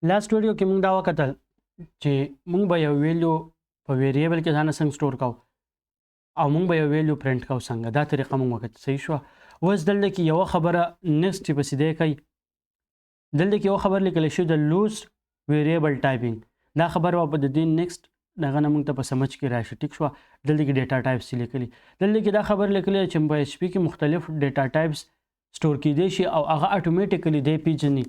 لاست ویډیو کې موږ دا وکتل چې موږ به یو ویلیو په ویریبل کې ځان څنګه سٹور کوو او موږ به یو ویلیو پرنٹ کوو څنګه دا طریقه موږ وکړه صحیح شو. اوس دلته کې یو خبره نیکسټ چې پسې دی کوي دلته کې یو خبر لیکل شوی د لوز ویریبل ټایپینګ دا خبر په د دې نیکسټ دغه نه موږ ته په سمجھ کې راشي ټیک شو. دلته کې ډیټا ټایپس لیکلي دلته کې دا خبر لیکلي چې په ایچ پی کې مختلف ډیټا ټایپس سٹور کیدای شي او هغه اتوماتیکلی دی پیژني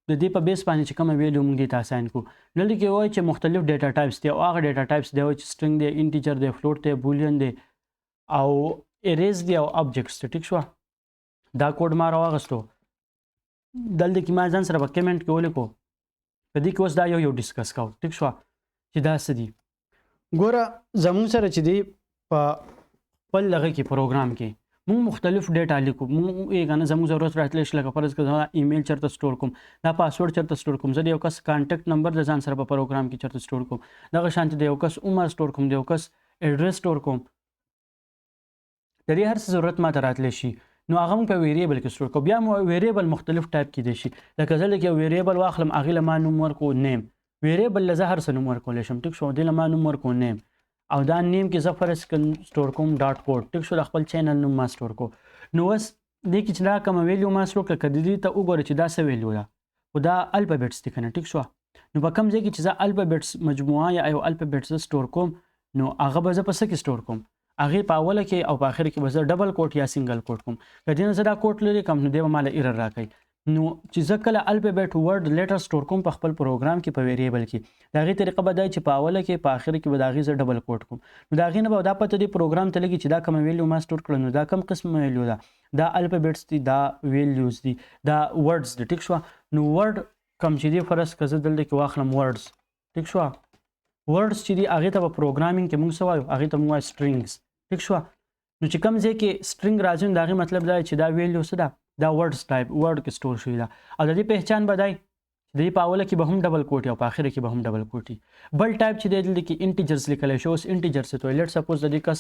د دې په بیس باندې چې کوم ویلیو موږ دې ته اساین کو. دلته کې وایي چې مختلف ډیټا ټایپس دي او هغه ډیټا ټایپس دی چې سټرینګ دی انټیجر دی فلوټ دی بولین دی او اریز دی او آبجیکټس دی ټیک شو. دا کوډ ما راوغستو دلته کې ما ځان سره په کمنټ کې ولیکو په دې کې اوس دا یو ډیسکس کوو ټیک شو چې دا څه دي. ګوره زموږ سره چې دی په خپل لغه کې پروګرام کې موږ مختلف ډیټا لیکو موږ یې کنه زموږ ضرورت راتلی شي لکه فرض کړه ایمیل چرته سٹور کوم دا پاسورډ چرته سٹور کوم زه د یو کس کانټیکټ نمبر د ځان سره په پروګرام کې چرته سٹور کوم دغه شانتي د یو کس عمر سٹور کوم د یو کس ایډریس سٹور کوم د دې هر څه ضرورت ماته راتلی شي نو هغه موږ په ویریبل کې سٹور کوو. بیا مو ویریبل مختلف ټایپ کیدای شي لکه زه لکه ویریبل واخلم هغې له ما نوم ورکو نیم ویریبل له زه هر څه نوم ورکولی شم ټیک شو دې له ما نوم ورکو نیم او دا نیم کې زه فرض کړم سٹور کوم ډاټ کوډ ټیک شو د خپل چینل نوم ما سٹور کو. نو اوس دې کې چې دا کوم ویلیو ما سٹور کړه که دې ته وګوره چې دا څه ویلیو ده خو دا الفابیټس دي که نه ټیک شوه نو په کوم ځای کې چې زه الفابیټس مجموعه یا یو الفابیټس سٹور کوم نو هغه به زه په څه کې سٹور کوم هغې په اوله کې او په آخر کې به زه ډبل کوټ یا سنګل کوټ کوم که دې نه زه دا کوټ لري کوم نو دی به ماله ایرر راکوي. نو چې زه کله الفابیټ ورډ لیټر سٹور کوم په خپل پروګرام کې په ویریبل کې د هغې طریقه به دا چې په اوله کې په آخر کې به د هغې زه ډبل کوټ کوم نو د هغې نه به دا پته دی پروګرام ته لګي چې دا کومه ویلیو ما سٹور کړه نو دا کوم قسم ویلیو ده دا الفابیټس دي دا ویلیوز دي دا ورډز دي ټیک شوه. نو ورډ کوم چې دی فرض که زه دلته کې واخلم ورډز ټیک شوه ورډز چې دي هغې ته په پروګرامینګ کې موږ څه وایو هغې ته موږ وایو سټرینګز ټیک شوه. نو چې کوم ځای کې سټرینګ راځي نو د هغې مطلب دا چې دا ویلیو څه ده دا ورډز ټایپ ورډ کې سٹور شوي ده او د دې پہچان به دی چې د دې په اوله کې به هم ډبل کوټي او په آخره کې به هم ډبل کوټي. بل ټایپ چې دی دلته کې انټیجرز لیکلی شو اوس انټیجر څه ته وایي لیټ سپوز د دې کس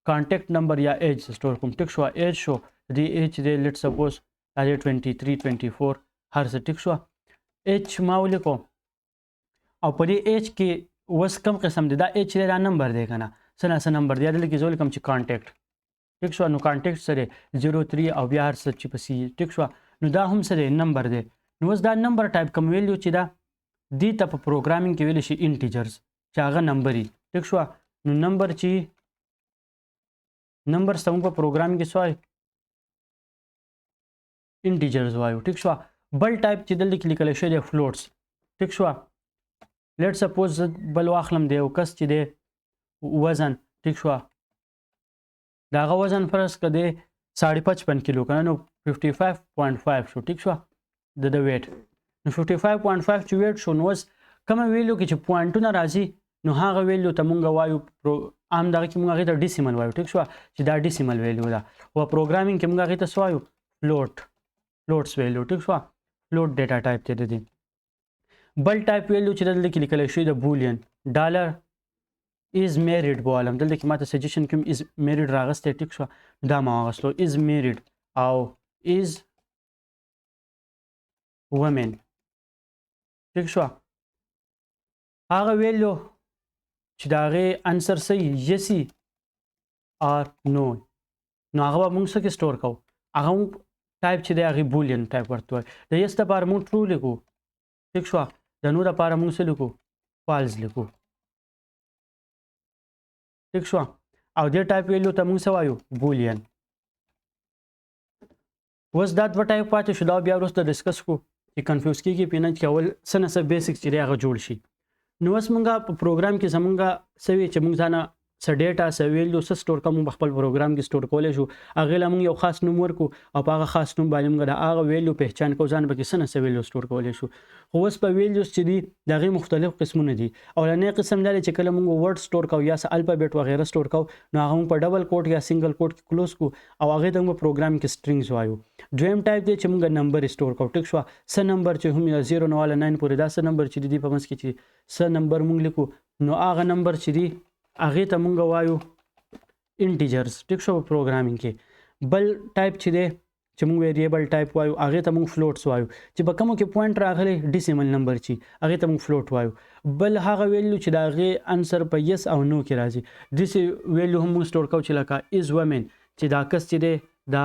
کانټیکټ نمبر یا ایج سٹور کوم ټیک شوه ایج شو د دې ایج چې دی لیټ سپوز دا دی 23 24 هر څه ټیک شوه ایج ما ولیکو او په دې ایج کې اوس کوم قسم دی دا ایج چې دی دا نمبر دی که نه څه نه څه نمبر دی دلته کې زه ولیکم چې کانټیکټ ټیک شوه نو کانټیکټ څه دی 03 او بیا هر څه چې پسې ټیک شوه نو دا هم څه دی نمبر دی. نو اوس دا نمبر ټایپ کوم ویلیو چې دا دې ته په پروګرامینګ کې ویلی شي انټیجرز چې هغه نمبر وي ټیک شوه. نو نمبر چې نمبرز ته موږ په پروګرامینګ کې څه وایو انټیجرز وایو ټیک شوه. بل ټایپ چې دلته کې لیکلی شوی دی فلوټس ټیک شوه لیټ سپوز بل واخلم د یو کس چې دی وزن ټیک شوه د هغه وزن فرض که دی 55 کیلو که نه نو 55.5 شو ټیک شوه د ویټ نو 55.5 چې ویټ شو نو اوس کومه ویلیو کې چې پوینټونه راځي نو هغه ویلیو ته مونږ وایو عام دغه کې مونږ هغې ته ډیسیمل وایو ټیک شوه چې دا ډیسیمل ویلیو ده او پروګرامینګ کې مونږ هغې ته څه وایو فلوټس ویلیو ټیک شوه فلوټ ډیټا ټایپ دی د دې. بل ټایپ ویلیو چې دلته کې لیکلی شوی د بولین ډالر از میریډ بوالم دلته کې ماته سجیشن کوم از میریډ راغستی ټیک شوه دا ما واغستلو از میریډ او از ومن ټیک شوه هغه ویلیو چې د هغې انسر څه یسي آر نو نو هغه به موږ څه کې سٹور کوو هغه موږ ټایپ چې دی هغې بولین ټایپ ورته وایي د یس دپاره موږ ټرو لیکو ټیک شوه د نو دپاره موږ څه لیکو فالز لیکو ټیک شوه او دې ټایپ ویلیو ته موږ څه وایو بولین. اوس دا دوه ټایپ پاتې شو دا بیا وروسته ډسکس کړو چې کنفیوز کېږي پې نه چې اول څه نه څه بیسک چې دی هغه جوړ شي. نو اوس مونږ په پروګرام کې زمونږ څه وي چې مونږ ځانه څه ډیټا څه ویلیو څه سٹور کوو په خپل پروګرام کې سٹور کولی شو هغې له مونږ یو خاص نوم ورکو او په هغه خاص نوم باندې مونږ د هغه ویلیو پہچان کوو ځان پکې څه نه څه ویلیو سٹور کولی شو. خو اوس په ویلیوز چې دي د هغې مختلف قسمونه دي. اولنی قسم دا دی چې کله مونږ ورډ سٹور کوو یا څه الفابیټ وغیره سٹور کوو نو هغه مونږ په ډبل کوټ یا سنګل کوټ کې کلوز کړو او هغې ته موږ پروګرام کې سټرینګز وایو. دویم ټایپ دی چې مونږ نمبر سٹور کوو ټیک شوه څه نمبر چې هم 0 نه والا 9 پورې دا څه نمبر چې دی په منځ کې چې څه نمبر مونږ لیکو نو هغه نمبر چې دی هغې ته مونږ وایو انټیجرز ټیک شو پروګرامینګ کې. بل ټایپ چې دی چې موږ ویریبل ټایپ وایو هغه ته موږ فلوټس وایو چې په کومو کې پوینټ راغلی ډیسیمل نمبر چی هغه ته موږ فلوټ وایو بل هغه ویلیو چې دا هغه انسر په یس او نو کې راځي دیس ویلیو هم موږ سٹور کوو چې لکه از ومن چې دا کس چې دی دا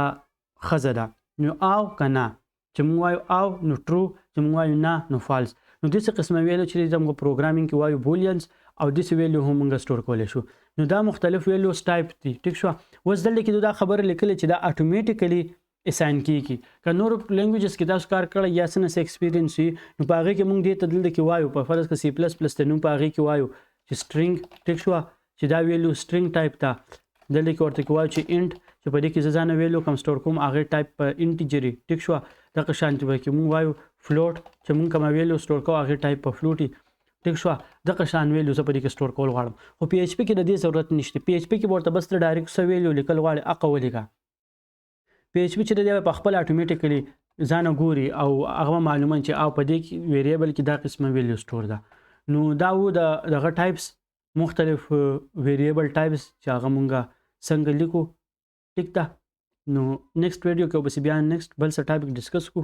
ښځه ده نو او کنه چې موږ وایو او نو ټرو چې موږ وایو نه نو فالس نو داسې قسمه ویلیو چې موږ پروګرامینګ کې وایو بولینز او داسې ویلیو هم موږ سٹور کولی شو نو دا مختلف ویلیوز ټایپ دي ټیک شو اوس دلته کې دا خبره لیکلې چې دا اتوماتیکلی اساین کیږي که نور لینګویجز کې تاسو کار کړی یا څه ایکسپیرینس وي نو په هغې کې موږ دې ته دلته کې وایو په فرض کې سی پلس پلس ته نو په هغې کې وایو چې سټرینګ ټیک شوه چې دا ویلیو سټرینګ ټایپ ته دلته کې ورته کې وایو چې انټ چې په دې کې زه ځانه ویلیو کوم سټور کوم هغې ټایپ په انټیجري ټیک شوه دغه شانتې به کې موږ وایو فلوټ چې موږ کومه ویلیو سټور کوو هغې ټایپ په فلوټي ټیک شوه دغه شان ویلیو زه په دې کې سټور کول غواړم خو پی ایچ پي کې د دې ضرورت نشته پی ایچ پي کې به ورته بس ته ډایرکټ څه ویلیو لیکل غواړې هغه ولیکه پی ایچ پي چې دی په خپل اتوماتیکلی ځانه ګوري او هغه معلومه چې او په دې کې ویریبل کې دا قسمه ویلیو سټور ده نو دا و دغه ټایپس مختلف ویریبل ټایپس چې هغه مونږه څنګه لیکو ټیک ده نو نیکسټ ویډیو کې به بیا نیکسټ بل څه ټاپک ډسکس کوو